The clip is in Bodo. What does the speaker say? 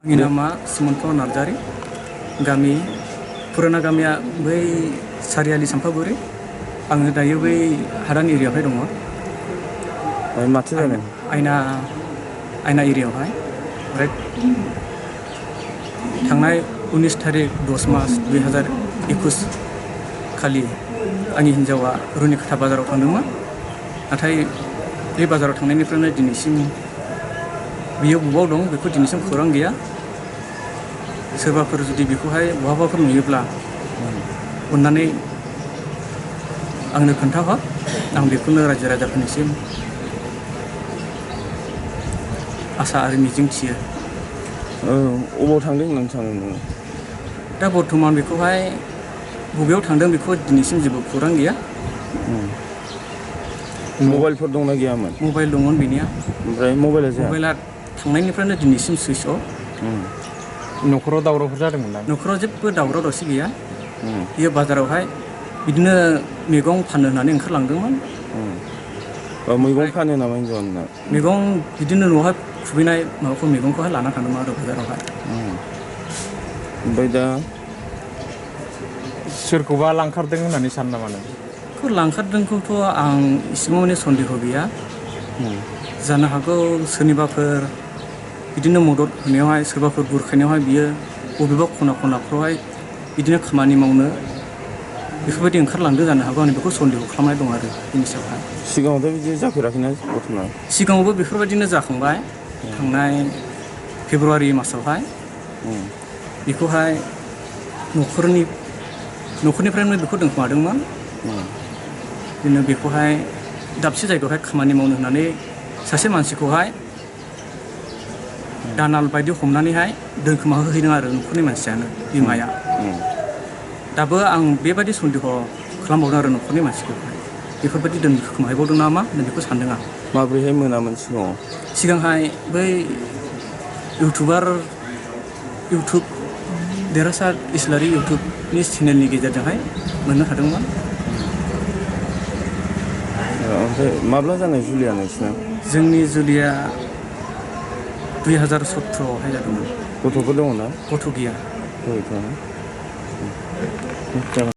आंनि नामा सुमन्त नार्जारि। गामि पुराना गामिया बै सारियालि सामफागुरि। आङो दायो बै हादान एरियायावहाय दङ। माथो जादों? आयना एरियायावहाय। ओमफ्राय थांनाय 19 तारिख 10 मास 2021 खालि आंनि हिन्जावा रुनिकाटा बाजाराव थांदोंमोन। नाथाय बे बाजाराव थांनायनिफ्रायनो दिनैसिम बियो बबाव दं बेखौ दिनैसिम खौरां गैया। सोरबाफोर जुदि बेखौहाय बहाबाफोर नुयोब्ला अननानै आंनो खोन्थाहर। आं बेखौनो रायजो राजाफोरनिसिम आसा आरो मिजिं थियो। अबाव थांदों होननानै सानो नोङो? दा बर्थमान बेखौहाय बबेयाव थांदों बेखौ दिनैसिम जेबो खौरां गैया। मबाइलफोर दंना गैयामोन? मबाइल दंमोन बिनिया। ओमफ्राय मबाइला जाया? मबाइला थांनायनिफ्रायनो दिनैसिम सुइस अफ। न'खराव दावरावफोर जादोंमोन ना? न'खराव जेबो दावराव दावसि गैया। बियो बाजारावहाय बिदिनो मैगं फाननो होननानै ओंखारलांदोंमोन। मैगं फानो नामा हिन्जावा नोंना? मैगं बिदिनो न'आवहाय खुबैनाय माबाखौ मैगंखौहाय लाना थांदोंमोन आरो बाजारावहाय। ओमफ्राय दा सोरखौबा लांखारदों होननानै सानो नामा नों? बेखौ लांखारदोंखौथ' आं इसेबां माने सन्देह गैया। जानो हागौ सोरनिबाफोर बिदिनो मदद होनायावहाय, सोरबाफोर बुरखायनायावहाय बियो बबेबा खना खनलाफ्रावहाय बिदिनो खामानि मावनो बेफोरबायदि ओंखारलांदों जानो हागौ। आं बेखौ सन्देह खालामनाय दं आरो बेनि सायावहाय। सिगाङावथ' बिदि जाफेराखैना घटना? सिगाङावबो बेफोरबायदिनो जाखांबाय। थांनाय फेब्रुवारि मासावहाय बेखौहाय न'खरनिफ्रायनो बेखौ दोनखोमादोंमोन। बिदिनो बेखौहाय दाबसे जायगायावहाय खामानि मावनो होननानै सासे मानसिखौहाय दानाल बायदि हमनानैहाय दोनखोमा होहैदों आरो न'खरनि मानसियानो, बिमाया। दाबो आं बेबायदि सन्देह खालामबावदों आरो न'खरनि मानसिखौहाय। बेफोरबायदि दोनखोमाहैबावदों नामा होननानै बेखौ सानदों आं। माब्रैहाय मोनामोन सिगाङाव? सिगांहाय बै इउटुब देरहासार इस्लारि इउटुबनि चेनेलनि गेजेरजोंहाय मोननो हादोंमोन। ओमफ्राय माब्ला जानाय जुलिया नोंसिना? जोंनि जुलिया 2017आवहाय जादोंमोन। गथ'फोर दङ ना? गथ' गैया। जागोन।